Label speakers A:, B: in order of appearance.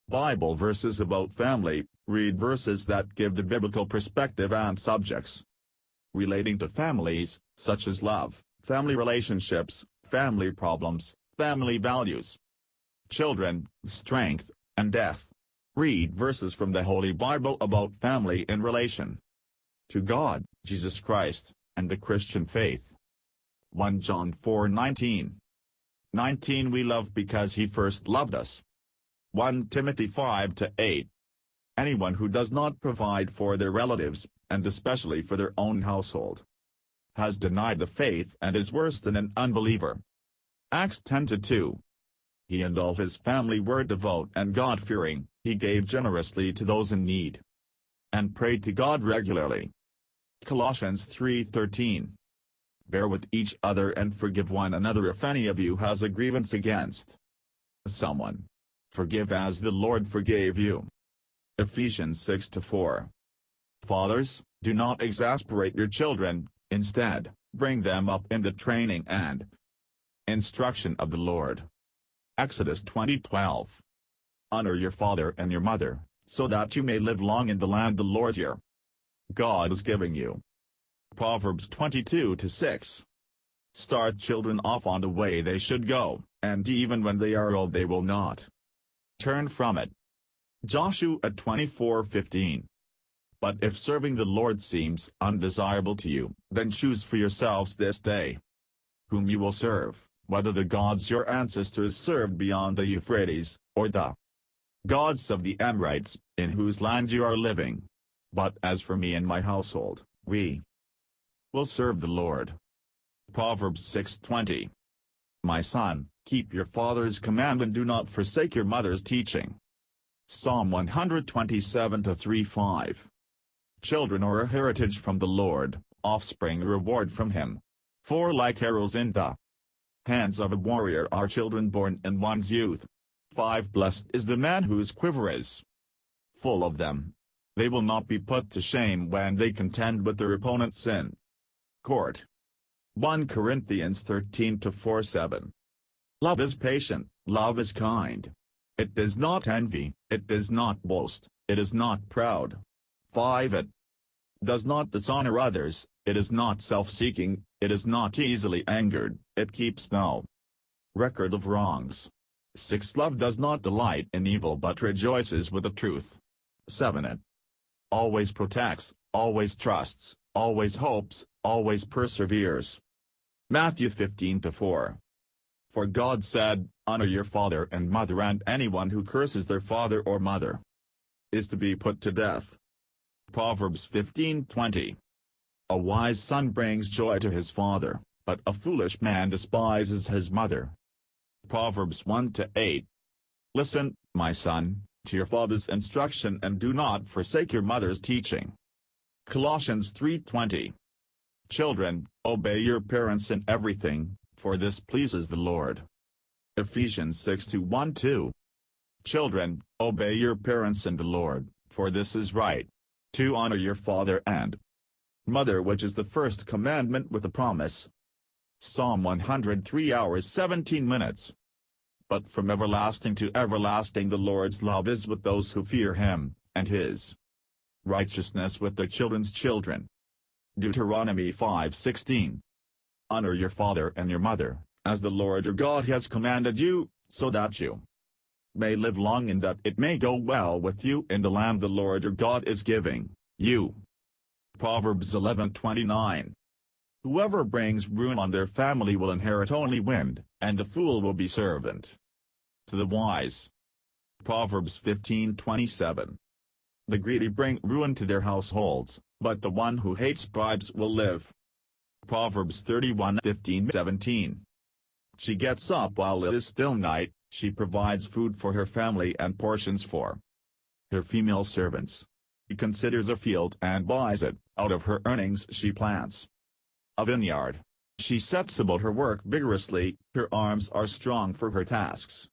A: Bible verses about family. Read verses that give the biblical perspective and subjects relating to families, such as love, family relationships, family problems, family values, children, strength, and death. Read verses from the Holy Bible about family in relation to God, Jesus Christ, and the Christian faith. 1 John 4:19. 19 We love because He first loved us. 1 Timothy 5-8. Anyone who does not provide for their relatives, and especially for their own household, has denied the faith and is worse than an unbeliever. Acts 10-2. He and all his family were devout and God-fearing. He gave generously to those in need and prayed to God regularly. Colossians 3:13. Bear with each other and forgive one another if any of you has a grievance against someone. Forgive as the Lord forgave you. Ephesians 6-4. Fathers, do not exasperate your children, instead, bring them up in the training and instruction of the Lord. Exodus 20:12. Honor your father and your mother, so that you may live long in the land the Lord your God is giving you. Proverbs 22-6. Start children off on the way they should go, and even when they are old they will not turn from it. Joshua 24:15. But if serving the Lord seems undesirable to you, then choose for yourselves this day whom you will serve, whether the gods your ancestors served beyond the Euphrates, or the gods of the Amorites, in whose land you are living. But as for me and my household, we will serve the Lord. Proverbs 6:20. My son, keep your father's command and do not forsake your mother's teaching. Psalm 127-3-5. Children are a heritage from the Lord, offspring a reward from Him. For like arrows in the hands of a warrior are children born in one's youth. 5 Blessed is the man whose quiver is full of them. They will not be put to shame when they contend with their opponent's sin court. 1 Corinthians 13-4-7. Love is patient, love is kind. It does not envy, it does not boast, it is not proud. 5 It does not dishonor others, it is not self-seeking, it is not easily angered, it keeps no record of wrongs. 6 Love does not delight in evil but rejoices with the truth. 7 It always protects, always trusts, always hopes, always perseveres. Matthew 15-4. For God said, honor your father and mother, and anyone who curses their father or mother is to be put to death. Proverbs 15:20. A wise son brings joy to his father, but a foolish man despises his mother. Proverbs 1-8. Listen, my son, to your father's instruction and do not forsake your mother's teaching. Colossians 3:20. Children, obey your parents in everything, for this pleases the Lord. Ephesians 6:1-2. Children, obey your parents in the Lord, for this is right. To honor your father and mother, which is the first commandment with a promise. Psalm 103:17. But from everlasting to everlasting the Lord's love is with those who fear Him, and His righteousness with their children's children. Deuteronomy 5:16. Honor your father and your mother, as the Lord your God has commanded you, so that you may live long and that it may go well with you in the land the Lord your God is giving you. Proverbs 11:29. Whoever brings ruin on their family will inherit only wind, and the fool will be servant to the wise. Proverbs 15:27. The greedy bring ruin to their households, but the one who hates bribes will live. Proverbs 31:15-17. She gets up while it is still night, she provides food for her family and portions for her female servants. She considers a field and buys it, out of her earnings she plants a vineyard. She sets about her work vigorously, her arms are strong for her tasks.